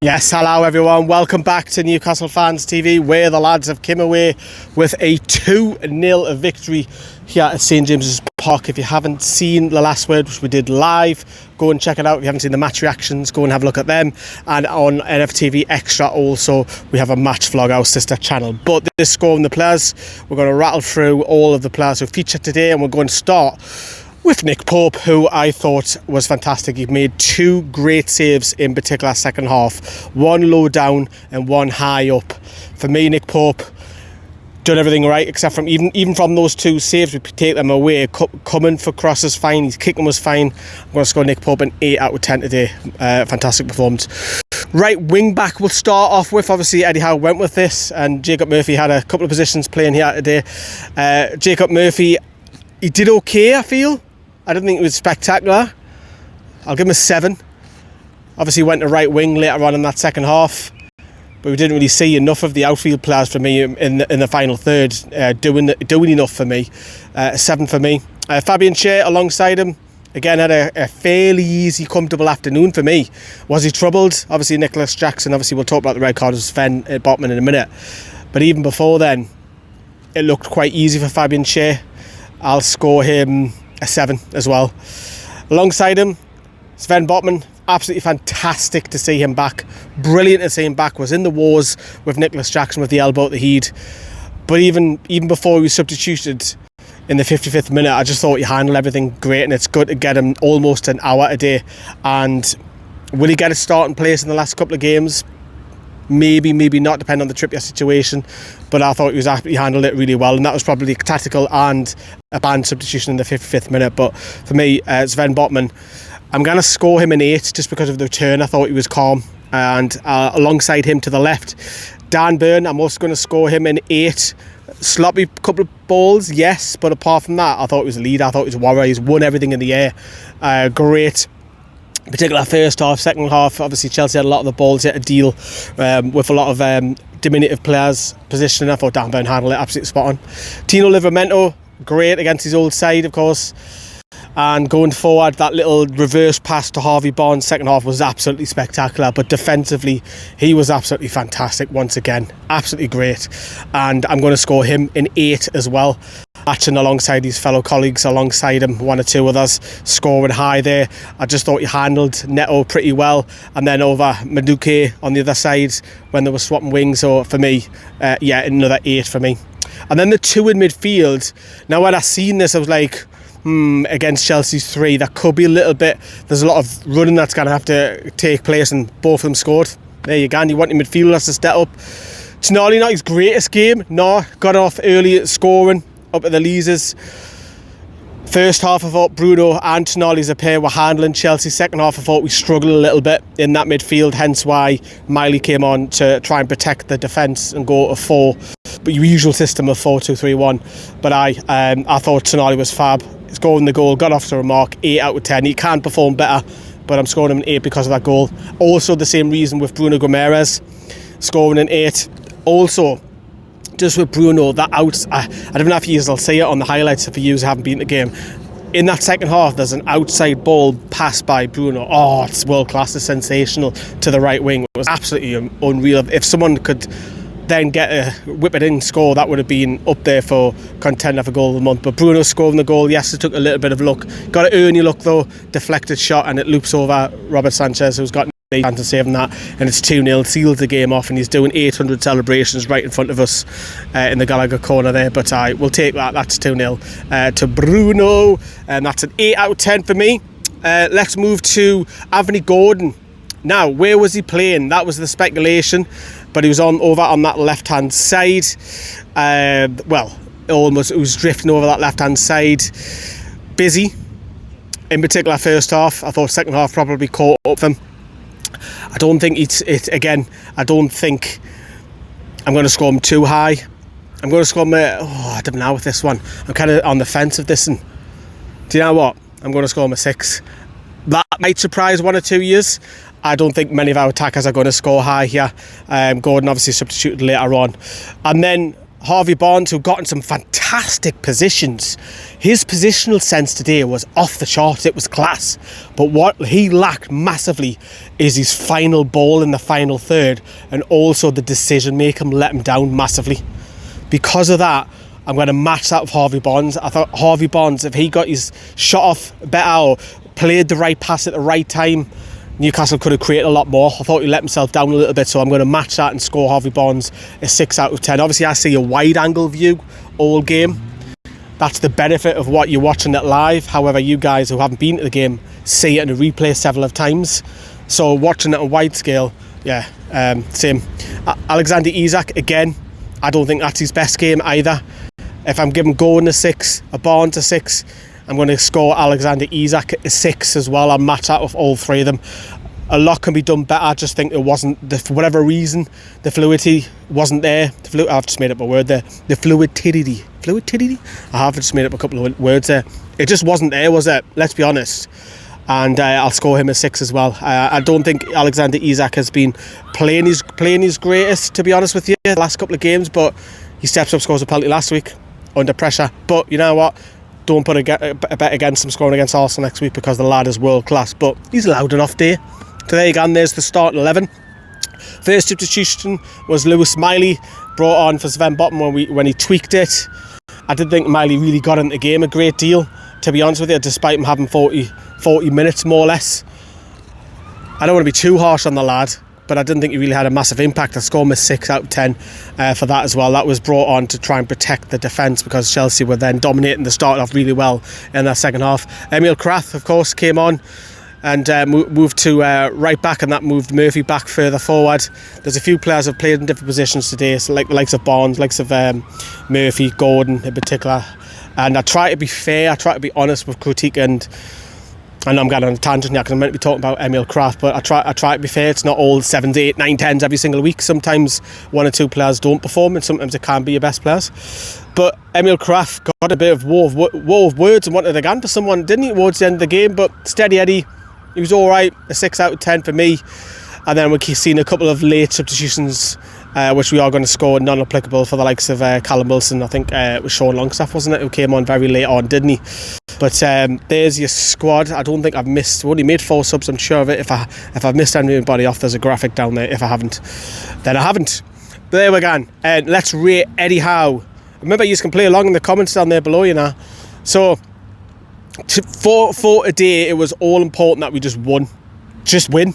Yes, hello everyone, welcome back to Newcastle Fans TV, where the lads have come away with a 2-0 victory here at St James's Park. If you haven't seen the last word, which we did live, go and check it out. If you haven't seen the match reactions, go and have a look at them. And on NFTV Extra also, we have a match vlog, our sister channel. But this score and the players, we're going to rattle through all of the players who featured today, and we're going to start with Nick Pope, who I thought was fantastic. He made 2 great saves in particular second half. One low down and one high up. For me, Nick Pope done everything right, except from even from those 2 saves, we take them away. Coming for crosses fine, his kicking was fine. I'm going to score Nick Pope an 8 out of 10 today. Fantastic performance. Right wing back we'll start off with. Obviously Eddie Howe went with this, and Jacob Murphy had a couple of positions playing here today. Jacob Murphy, he did okay, I feel. I don't think it was spectacular. I'll give him a 7. Obviously went to right wing later on in that second half, but we didn't really see enough of the outfield players for me in the final third doing enough for me. A 7 for me. Fabian Schär alongside him again had a fairly easy, comfortable afternoon for me. Was he troubled? Obviously Nicolas Jackson. Obviously we'll talk about the red card of Sven Botman in a minute, but even before then, it looked quite easy for Fabian Schär. I'll score him a 7 as well. Alongside him, Sven Botman, absolutely fantastic to see him back. Brilliant to see him back. Was in the wars with Nicolas Jackson with the elbow at the head. But even before he was substituted in the 55th minute, I just thought he handled everything great, and it's good to get him almost an hour a day. And will he get a starting place in the last couple of games? Maybe not, depending on the Trippier situation, but I thought he handled it really well, and that was probably tactical and a banned substitution in the 55th minute. But for me, Sven Botman, I'm going to score him an 8 just because of the return. I thought he was calm, and alongside him to the left, Dan Burn, I'm also going to score him an 8. Sloppy couple of balls, yes, but apart from that, I thought he was a leader. I thought he was a warrior. He's won everything in the air. Great. Particular first half, second half, obviously Chelsea had a lot of the balls, had to deal with a lot of diminutive players positioning. I thought Dan Burn handled it absolutely spot on. Tino Livramento, great against his old side, of course. And going forward, that little reverse pass to Harvey Barnes second half was absolutely spectacular. But defensively, he was absolutely fantastic once again. Absolutely great. And I'm going to score him an 8 as well. Matching alongside his fellow colleagues, alongside him, 1 or 2 others, scoring high there. I just thought he handled Neto pretty well. And then over Madueke on the other side when they were swapping wings. So for me, another 8 for me. And then the 2 in midfield. Now when I seen this, I was like, against Chelsea's 3, that could be a little bit. There's a lot of running that's going to have to take place, and both of them scored. There you go. And you want your midfielders to step up. Tonali, not his greatest game. No, got off early at scoring up at the Leazes. First half, I thought Bruno and Tonali as a pair were handling Chelsea. Second half, I thought we struggled a little bit in that midfield, hence why Miley came on to try and protect the defence and go to 4, but your usual system of 4-2-3-1. But I thought Tonali was fab. Scoring the goal, got off to a mark, 8 out of 10. He can perform better, but I'm scoring him an 8 because of that goal. Also the same reason with Bruno Guimaraes, scoring an 8. Also, just with Bruno, that out, I don't know if you'll see it on the highlights if you haven't been in the game. In that second half, there's an outside ball passed by Bruno. Oh, it's world class, it's sensational to the right wing. It was absolutely unreal. If someone could then whip it in, score, that would have been up there for contender for goal of the month. But Bruno scoring the goal, yes, it took a little bit of luck. Got an early look though, deflected shot, and it loops over Robert Sanchez, who's got no chance of saving that, and it's 2-0, seals the game off, and he's doing 800 celebrations right in front of us in the Gallagher corner there. But we'll take that. That's 2-0 to Bruno, and that's an 8 out of 10 for me. Let's move to Anthony Gordon. Now, where was he playing? That was the speculation, but he was over on that left-hand side. It was drifting over that left-hand side. Busy, in particular first half. I thought second half probably caught up with him. I don't think I don't think I'm going to score him too high. I'm going to score him I don't know with this one. I'm kind of on the fence of this one. Do you know what? I'm going to score him a 6. That might surprise 1 or 2 years. I don't think many of our attackers are going to score high here. Gordon obviously substituted later on. And then Harvey Barnes, who got in some fantastic positions. His positional sense today was off the chart. It was class. But what he lacked massively is his final ball in the final third, and also the decision making let him down massively. Because of that, I'm going to match that with Harvey Barnes. I thought Harvey Barnes, if he got his shot off better or played the right pass at the right time, Newcastle could have created a lot more. I thought he let himself down a little bit, so I'm going to match that and score Harvey Barnes a 6 out of 10. Obviously, I see a wide angle view all game. That's the benefit of what you're watching it live. However, you guys who haven't been to the game see it in a replay several of times. So watching it on wide scale, yeah, same. Alexander Isak, again, I don't think that's his best game either. If I'm giving Gordon a 6, a Barnes a 6, I'm going to score Alexander Isak a 6 as well. I'll match that with all three of them. A lot can be done better. I just think it wasn't, for whatever reason, the fluidity wasn't there. I've just made up a word there. The fluidity. I have just made up a couple of words there. It just wasn't there, was it? Let's be honest. And I'll score him a 6 as well. I don't think Alexander Isak has been playing his greatest, to be honest with you, the last couple of games, but he steps up, scores a penalty last week under pressure. But you know what? Don't put a bet against him scoring against Arsenal next week, because the lad is world class. But he's allowed an off day. So there you go, and there's the starting 11. First substitution was Lewis Miley, brought on for Sven Botman when he tweaked it. I didn't think Miley really got into the game a great deal, to be honest with you, despite him having 40 minutes more or less. I don't want to be too harsh on the lad, but I didn't think he really had a massive impact. I scored him a 6 out of 10 for that as well. That was brought on to try and protect the defence, because Chelsea were then dominating the start off really well in that second half. Emil Kraft, of course, came on and moved to right back, and that moved Murphy back further forward. There's a few players who have played in different positions today, so like the likes of Barnes, likes of Murphy, Gordon in particular. And I try to be fair, I try to be honest with critique, and I know I'm going on a tangent here because I'm meant to be talking about Emil Kraft, but I try to be fair. It's not all 7s, 8, 9, 10s every single week. Sometimes one or two players don't perform, and sometimes it can be your best players. But Emil Kraft got a bit of war of words and wanted a gun for someone, didn't he, towards the end of the game? But steady Eddie, he was all right, a 6 out of 10 for me. And then we've seen a couple of late substitutions, which we are going to score non-applicable for the likes of Callum Wilson. I think it was Sean Longstaff, wasn't it, who came on very late on, didn't he? But there's your squad. I don't think I've missed. I've only made 4 subs, I'm sure of it. If I've missed anybody off, there's a graphic down there. If I haven't, then I haven't. But there we go. Let's rate Eddie Howe. Remember, you can play along in the comments down there below, you know. So for today, it was all important that we just won. Just win.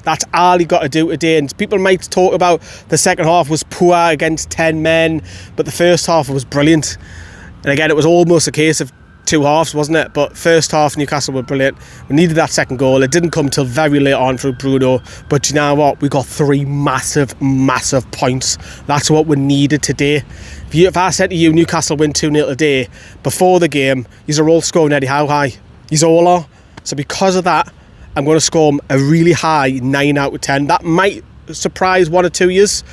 That's all you got to do today. And people might talk about the second half was poor against 10 men, but the first half was brilliant. And again, it was almost a case of 2 halves, wasn't it? But first half, Newcastle were brilliant. We needed that second goal. It didn't come till very late on through Bruno. But you know what? We got 3 massive points. That's what we needed today. If I said to you, Newcastle win 2-0 today, before the game, these are all scoring Eddie Howe high. These all are. So because of that, I'm going to score him a really high 9 out of 10. That might surprise 1 or 2 years.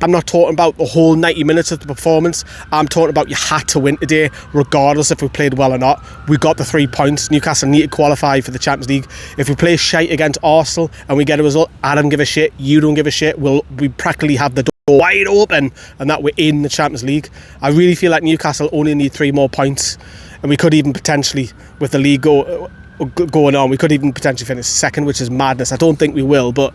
I'm not talking about the whole 90 minutes of the performance. I'm talking about you had to win today, regardless if we played well or not. We got the 3 points. Newcastle need to qualify for the Champions League. If we play shite against Arsenal and we get a result, I don't give a shit. You don't give a shit. We practically have the door wide open, and that we're in the Champions League. I really feel like Newcastle only need 3 more points, and we could even potentially, with the league going on, we could even potentially finish second, which is madness. I don't think we will, but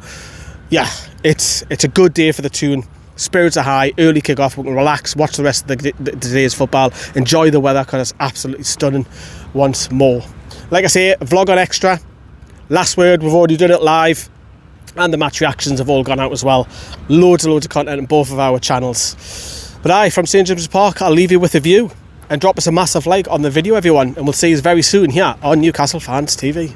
yeah, it's a good day for the Toon. Spirits are high, early kick-off, we can relax, watch the rest of today's football, enjoy the weather because it's absolutely stunning once more. Like I say, vlog on extra, last word, we've already done it live, and the match reactions have all gone out as well. Loads of content on both of our channels. But from St James's Park, I'll leave you with a view, and drop us a massive like on the video, everyone, and we'll see you very soon here on Newcastle Fans TV.